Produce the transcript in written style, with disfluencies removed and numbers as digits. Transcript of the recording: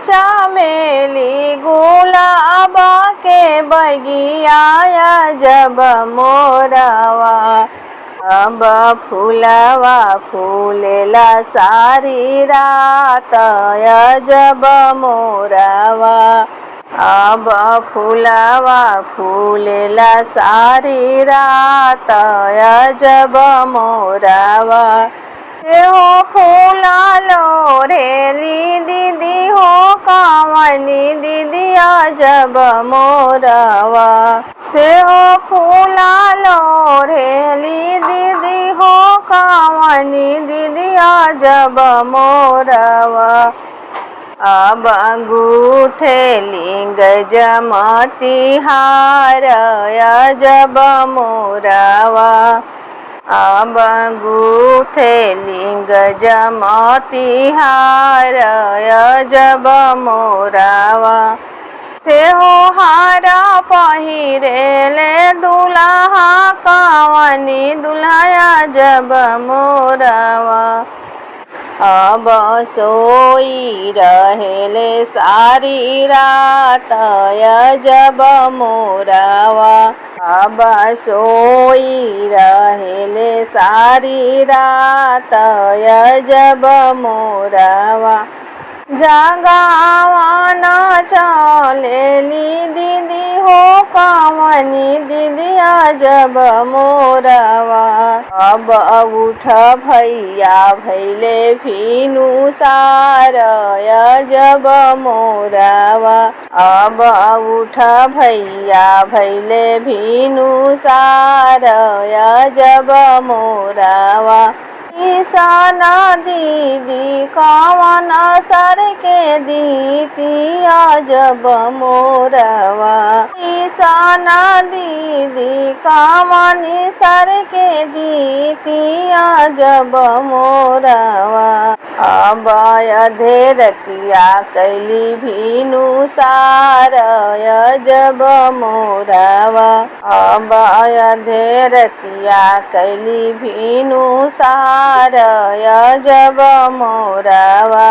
चमेली गुलाब के बगिया जब मोरवा अब फूलवा फूलेला सारी रात जब मोरवा अब फूलवा फूलेला सारी रात जब मोरवा हो फूला लो रेली दीदी हो कामनी दीदिया जब मोरवा से हो फूला लो रेली दीदी हो कामनी दीदिया जब मोरवा अब अंगूठे लिंग जमती हार जब मोरवा अब अंगूठे लिंग जमती हार जब मोरवा से हो हारा पहिरेले दुल्हा कावनी दुल्हा जब मोरवा अब सोई रहेले सारी रात जब मोरवा अब सोई रहेले सारी रात जब मोरवा जगावाना चलेली दीदी हो कामनी दीदिया जब मोरवा अब उठ भैया भैले भीनु सार जब मोरवा अब उठ भैया भैले भीनु सार जब मोरवा ईशाना दीदी कावन सर के दीतिया जब मोरवा ईशाना दीदी कावन सर के दीतिया जब मोरवा अब अधेरतिया कैली भीनु सार जब मोरवा अब अधेरतिया कैली भीनु सार जब मोरवा